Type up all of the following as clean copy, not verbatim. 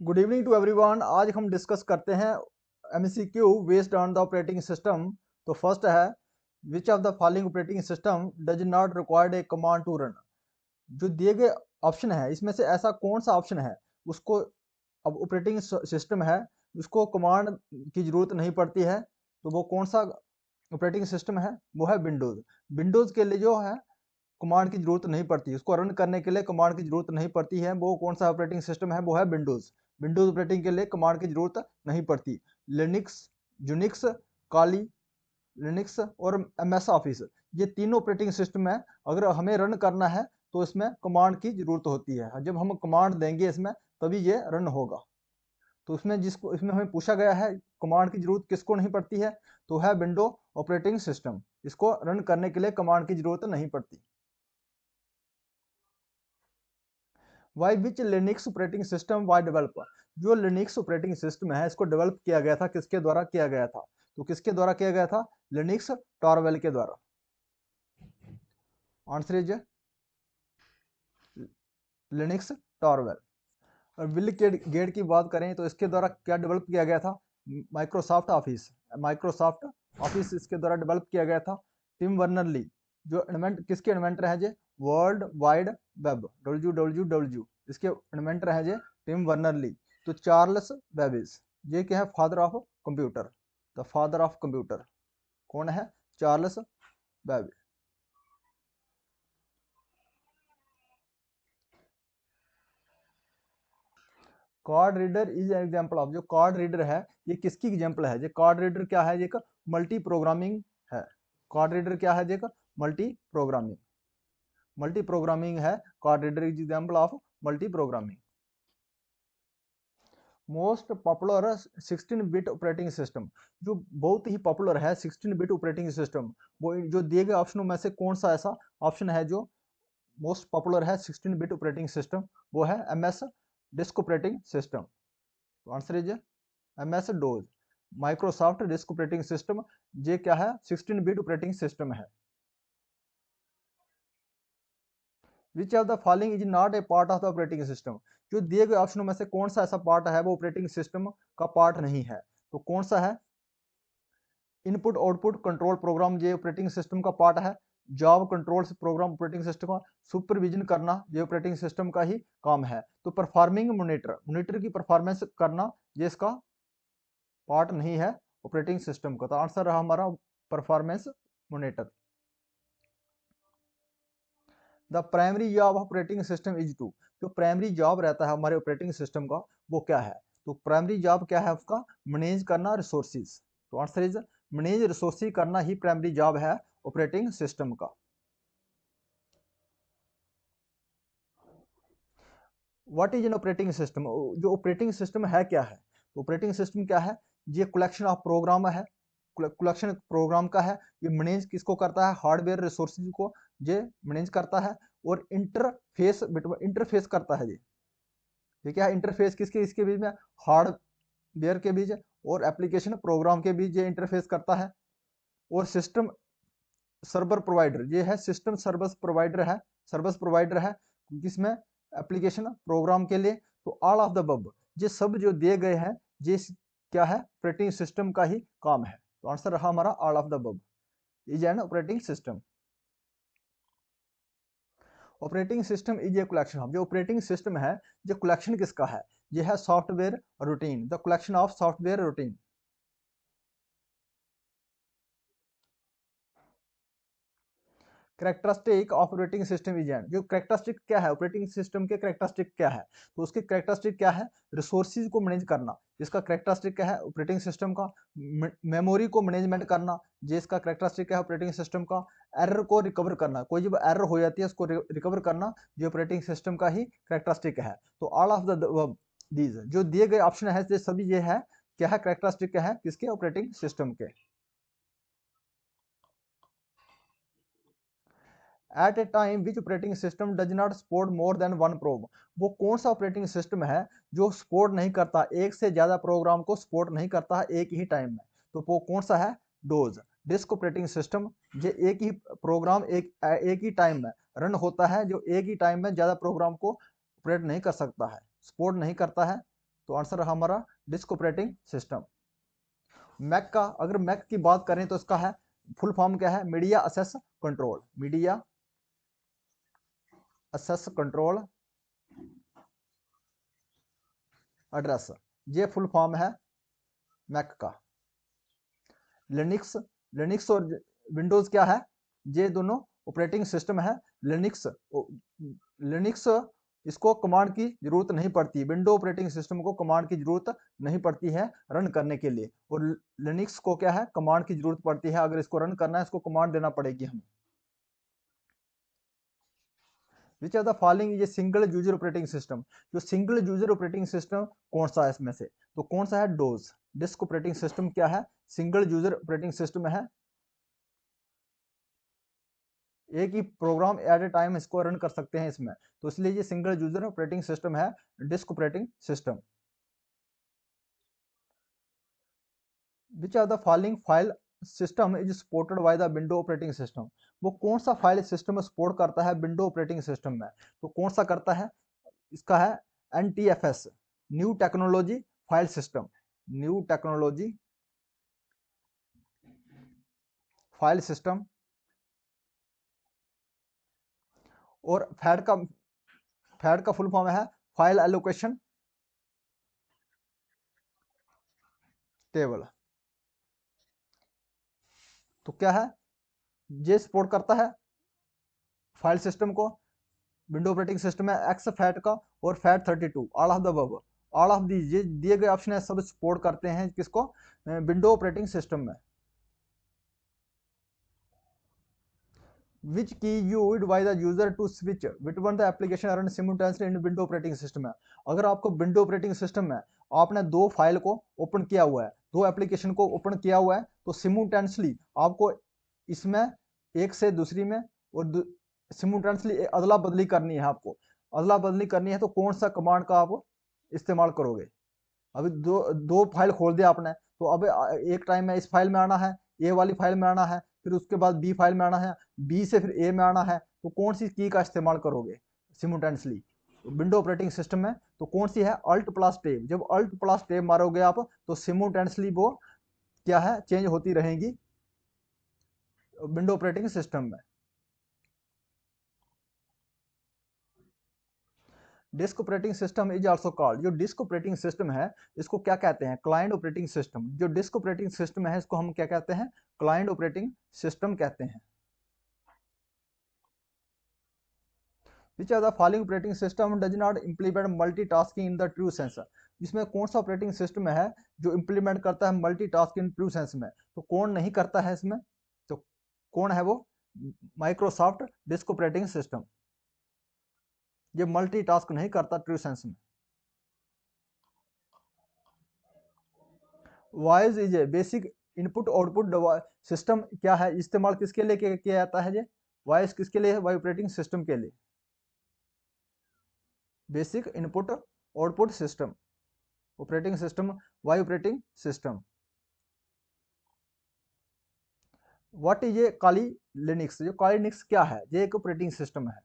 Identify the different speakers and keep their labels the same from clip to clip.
Speaker 1: Good evening to everyone. आज हम discuss करते हैं MCQ based on the operating system. तो फर्स्ट है, which of the following operating system does not required a command to run. जो दिए गए ऑप्शन है इसमें से ऐसा कौन सा ऑप्शन है उसको, अब ऑपरेटिंग सिस्टम है उसको कमांड की जरूरत नहीं पड़ती है, तो वो कौन सा ऑपरेटिंग सिस्टम है? वो है विंडोज। विंडोज के लिए जो है कमांड की जरूरत नहीं पड़ती, उसको रन करने के लिए कमांड की जरूरत नहीं पड़ती है। वो कौन सा ऑपरेटिंग सिस्टम है? वो है विंडोज। विंडोज ऑपरेटिंग के लिए कमांड की जरूरत नहीं पड़ती। लिनक्स, यूनिक्स, काली लिनक्स और एमएस ऑफिस, ये तीनों ऑपरेटिंग सिस्टम है। अगर हमें रन करना है तो इसमें कमांड की जरूरत होती है। जब हम कमांड देंगे इसमें तभी ये रन होगा। तो इसमें हमें पूछा गया है कमांड की जरूरत किसको नहीं पड़ती है, तो है विंडो ऑपरेटिंग सिस्टम। इसको रन करने के लिए कमांड की जरूरत नहीं पड़ती। Why which Linux operating system why develop. जो लिनक्स ऑपरेटिंग सिस्टम है इसको डेवलप किया गया था, किसके द्वारा किया गया था? तो किसके द्वारा किया गया था? लिनक्स टॉरवेल के द्वारा। Answer is Linux Torvalds. और बिल गेट की बात करें तो इसके द्वारा क्या डेवलप किया गया था? Microsoft office. माइक्रोसॉफ्ट ऑफिस इसके द्वारा डेवलप किया गया था। टिम वर्नर ली, जो इन्वेंट किसके इन्वेंटर है जे? वर्ल्ड वाइड वेब, WWW, इसके इन्वेंटर है जे टिम वर्नर ली। तो चार्ल्स बेबेज, ये क्या है? Father of computer. The father of computer कौन है? Charles Babbage. Card reader is example of. जो कार्ड रीडर है ये किसकी एग्जाम्पल है? जो कार्ड रीडर क्या है? एक मल्टी प्रोग्रामिंग है। कार्ड रीडर क्या है? एक मल्टी प्रोग्रामिंग। मल्टी प्रोग्रामिंग है। Card reader is example of multi programming. Most popular 16 bit operating system. जो बहुत ही पॉपुलर है 16 बिट ऑपरेटिंग सिस्टम, वो जो दिए गए ऑप्शनों में से कौन सा ऐसा ऑप्शन है जो मोस्ट पॉपुलर है 16 बिट ऑपरेटिंग सिस्टम? वो है MS डिस्क ऑपरेटिंग सिस्टम। तो answer is MS dose. Microsoft disc operating system, ये क्या है? 16 बिट ऑपरेटिंग सिस्टम है। Which of the following is not a part of the operating system. जो दिए गए ऑप्शनों में से कौन सा ऐसा पार्ट है वो ऑपरेटिंग सिस्टम का पार्ट नहीं है? तो कौन सा है? इनपुट आउटपुट कंट्रोल प्रोग्राम, ये ऑपरेटिंग सिस्टम का पार्ट है। Job control program operating system का। सुपरविजन करना ये ऑपरेटिंग सिस्टम का ही काम है। तो परफॉर्मिंग मॉनिटर, मॉनिटर की परफॉर्मेंस करना, ये इसका पार्ट नहीं है ऑपरेटिंग सिस्टम का। तो आंसर रहा हमारा performance monitor. The primary job operating system is to. जो प्राइमरी जॉब रहता है हमारे ऑपरेटिंग सिस्टम का वो क्या है? तो प्राइमरी जॉब क्या है उसका? मैनेज करना रिसोर्सिस। तो आंसर इज मैनेज रिसोर्सिस करना ही प्राइमरी जॉब है ऑपरेटिंग सिस्टम का। What is an operating system? जो ऑपरेटिंग सिस्टम है क्या है? ऑपरेटिंग सिस्टम क्या है? ये कलेक्शन ऑफ प्रोग्राम है। कलेक्शन प्रोग्राम का है। ये मैनेज किसको करता है? हार्डवेयर रिसोर्सेज को ये मैनेज करता है। और इंटरफेस करता है ये क्या है? इंटरफेस किसके इसके बीच में? हार्डवेयर के बीच और एप्लीकेशन प्रोग्राम के बीच ये इंटरफेस करता है। और सिस्टम सर्वर प्रोवाइडर, ये है सिस्टम सर्विस प्रोवाइडर है। सर्विस प्रोवाइडर है जिसमें एप्लीकेशन प्रोग्राम के लिए। तो ऑल ऑफ द अबव, ये सब जो दिए गए हैं ये क्या है? ऑपरेटिंग सिस्टम का ही काम है। तो आंसर रहा हमारा all of the above is an operating system. Operating system is a collection of. जो ऑपरेटिंग सिस्टम है ये कलेक्शन किसका है? ये है software routine, the collection of software routine. Characteristic of operating system is and. जो करेक्टरिस्टिक क्या है ऑपरेटिंग सिस्टम के? करेक्टरिस्टिक क्या है? तो उसकी करेक्टरिस्टिक क्या है? रिसोर्सेज को मैनेज करना, जिसका करेक्टरिस्टिक क्या है ऑपरेटिंग सिस्टम का? मेमोरी को मैनेजमेंट करना, जिसका करेक्टरिस्टिक है ऑपरेटिंग सिस्टम का? एरर को रिकवर करना, कोई जब एरर हो जाती है उसको रिकवर करना, जो ऑपरेटिंग सिस्टम का ही करेक्टरिस्टिक है। तो ऑल ऑफ द दीज जो दिए गए ऑप्शन है ये सभी ये है क्या है? करेक्टरिस्टिक क्या है किसके? ऑपरेटिंग सिस्टम के। At a time which operating system does not support more than one program. वो कौन सा ऑपरेटिंग सिस्टम है जो सपोर्ट नहीं करता, एक से ज्यादा प्रोग्राम को सपोर्ट नहीं करता है एक ही टाइम में? तो वो कौन सा है? Dose disc operating system. ये एक ही प्रोग्राम एक ही टाइम में रन होता है, जो एक ही टाइम में ज्यादा प्रोग्राम को ऑपरेट नहीं कर सकता है, सपोर्ट नहीं करता है। तो आंसर रहा हमारा डिस्क ऑपरेटिंग सिस्टम। मैक का अगर मैक की बात करें तो इसका है फुल फॉर्म क्या है, media access control, media access control address, ये फुल फॉर्म है मैक का। लिनक्स, लिनक्स और विंडोज क्या है, ये दोनों ऑपरेटिंग सिस्टम है। लिनक्स, लिनक्स इसको कमांड की जरूरत नहीं पड़ती, विंडो ऑपरेटिंग सिस्टम को कमांड की जरूरत नहीं पड़ती है रन करने के लिए, और लिनक्स को क्या है कमांड की जरूरत पड़ती है। अगर इसको रन करना है इसको कमांड देना पड़ेगी हमें। विच of the following is a single user operating system, जो सिंगल यूजर ऑपरेटिंग सिस्टम कौन सा है इसमें से, तो कौन सा है, डोज। डिस्क ऑपरेटिंग सिस्टम क्या है, सिंगल यूजर ऑपरेटिंग सिस्टम है, एक ही प्रोग्राम एट ए टाइम इसको रन कर सकते हैं इसमें, तो इसलिए ये सिंगल यूजर ऑपरेटिंग सिस्टम है, disk operating system. Which are the following file system is supported by the window operating system, वो कौन सा फाइल सिस्टम सपोर्ट करता है विंडो ऑपरेटिंग सिस्टम में, तो कौन सा करता है, इसका है NTFS, new technology file system, new technology file system. और फैड का फुल फॉर्म है फाइल एलोकेशन टेबल। तो क्या है, ये सपोर्ट करता है फाइल सिस्टम को, विंडो ऑपरेटिंग सिस्टम है एक्स फैट का और fat 32, all of the above, all of the, ये दिए गए ऑप्शन है सब सपोर्ट करते हैं किसको, विंडो ऑपरेटिंग सिस्टम में। Which key used by the user to switch between the application run simultaneously in window operating system है, अगर आपको विंडो ऑपरेटिंग सिस्टम में आपने दो फाइल को ओपन किया हुआ है, दो एप्लीकेशन को ओपन किया हुआ है, तो सिमुलटेनियसली आपको इसमें एक से दूसरी में और सिमुलटेनियसली अदला बदली करनी है, आपको अदला बदली करनी है, तो कौन सा कमांड का आप इस्तेमाल करोगे। अभी दो दो फाइल खोल दिया आपने, तो अब एक टाइम में इस फाइल में आना है, ए वाली फाइल में आना है, फिर उसके बाद बी फाइल में आना है, बी से फिर ए में आना है, तो कौन सी की का इस्तेमाल करोगे सिमुलटेनियसली विंडो ऑपरेटिंग सिस्टम में, तो कौन सी है, अल्ट प्लस टेब। जब अल्ट प्लस टेब मारोगे आप तो सिमुलटेनियसली वो क्या है चेंज होती रहेंगी विंडो ऑपरेटिंग सिस्टम में। Disc operating system is also called, जो डिस्क ऑपरेटिंग सिस्टम है इसको क्या कहते हैं, क्लाइंट ऑपरेटिंग सिस्टम। जो डिस्क ऑपरेटिंग सिस्टम है इसको हम क्या कहते हैं, क्लाइंट ऑपरेटिंग सिस्टम कहते हैं। Which are the following operating system does not implement multitasking in the true sense, जिसमें कौन सा ऑपरेटिंग सिस्टम है जो इंप्लीमेंट करता है मल्टीटास्किंग इन ट्रू सेंस में, तो कौन नहीं करता है इसमें, तो कौन है वो, माइक्रोसॉफ्ट डिस्क ऑपरेटिंग सिस्टम, ये मल्टीटास्क नहीं करता ट्रू सेंस में। Voice is a basic input output system, क्या है इस्तेमाल किसके लिए किया जाता है, ये वॉइस किसके लिए है, वाई ऑपरेटिंग सिस्टम के लिए, basic input output system operating system, Y operating system. What is a Kali Linux, जो काली लिनक्स क्या है, ये एक ऑपरेटिंग सिस्टम है।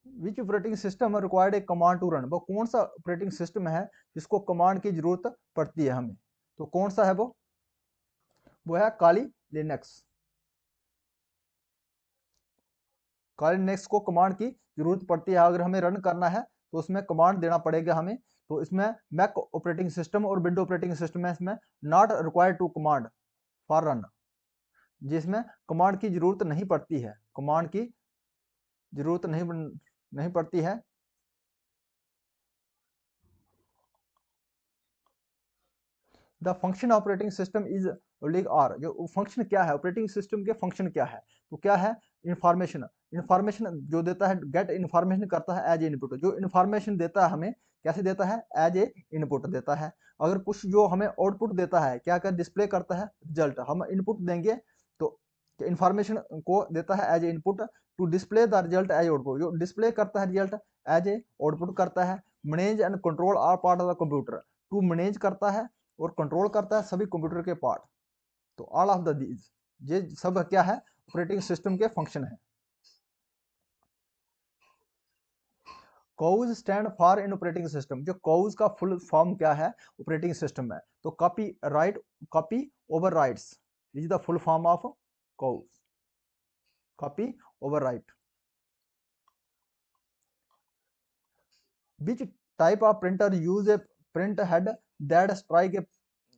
Speaker 1: Which operating system required a command to run, वो कौन सा ऑपरेटिंग सिस्टम है जिसको कमांड की जरूरत पड़ती है हमें, तो कौन सा है वो है काली लिनक्स। काली लिनक्स को कमांड की जरूरत पड़ती है, अगर हमें रन करना है तो उसमें कमांड देना पड़ेगा हमें, तो इसमें मैक ऑपरेटिंग सिस्टम और विंडो ऑपरेटिंग सिस्टम है, इसमें not required to command for run, जिसमें कमांड की जरूरत नहीं पड़ती है, कमांड की जरूरत नहीं पड़ती है। The function operating system is are, जो फंक्शन क्या है ऑपरेटिंग सिस्टम के फंक्शन क्या है, तो क्या है, इंफॉर्मेशन, इंफॉर्मेशन जो देता है, गेट इंफॉर्मेशन करता है एज ए इनपुट, जो इंफॉर्मेशन देता है हमें कैसे देता है, एज ए इनपुट देता है। अगर कुछ जो हमें आउटपुट देता है, क्या क्या डिस्प्ले करता है, रिजल्ट, हम इनपुट देंगे तो इंफॉर्मेशन को देता है as a input, to display the result as output, जो डिस्प्ले करता है रिजल्ट एज ए आउटपुट करता है। Manage and control are part of the computer, to manage करता है और कंट्रोल करता है सभी कंप्यूटर के पार्ट, तो ऑल ऑफ द दीज, ये सब क्या है ऑपरेटिंग सिस्टम के फंक्शन है। Cause stand for in operating system, जो कॉज का फुल फॉर्म क्या है ऑपरेटिंग सिस्टम में, तो copy right, copy over rights is the full form of cause, copy over right. Which type of printer use a print head that strike a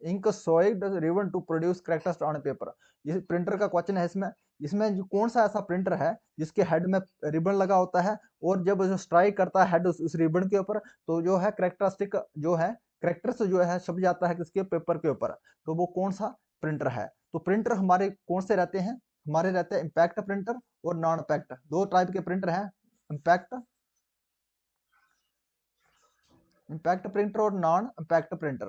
Speaker 1: ink solid ribbon to produce characters on paper? ये printer का question है इसमें। इसमें जो कौन सा ऐसा printer है जिसके हेड में रिबन लगा होता है और जब जो स्ट्राइक करता है हेड उस रिबन के ऊपर तो जो है करेक्टरिस्टिक जो है करेक्टर्स जो है छप जाता है किसके पेपर के ऊपर, तो वो कौन सा प्रिंटर है। तो प्रिंटर हमारे कौन से रहते हैं, हमारे रहते हैं इम्पैक्ट प्रिंटर और नॉन इम्पैक्ट, दो टाइप के प्रिंटर हैं, इम्पैक्ट इम्पैक्ट प्रिंटर और नॉन इम्पैक्ट प्रिंटर।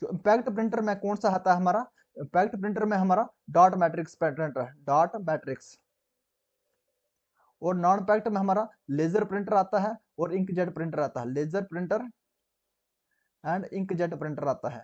Speaker 1: जो इम्पैक्ट प्रिंटर में कौन सा आता है हमारा, इम्पैक्ट प्रिंटर में हमारा डॉट मैट्रिक्स प्रिंटर है, डॉट मैट्रिक्स। और नॉन इम्पैक्ट में हमारा लेजर प्रिंटर आता है और इंकजेट प्रिंटर आता है, laser printer and inkjet printer आता है।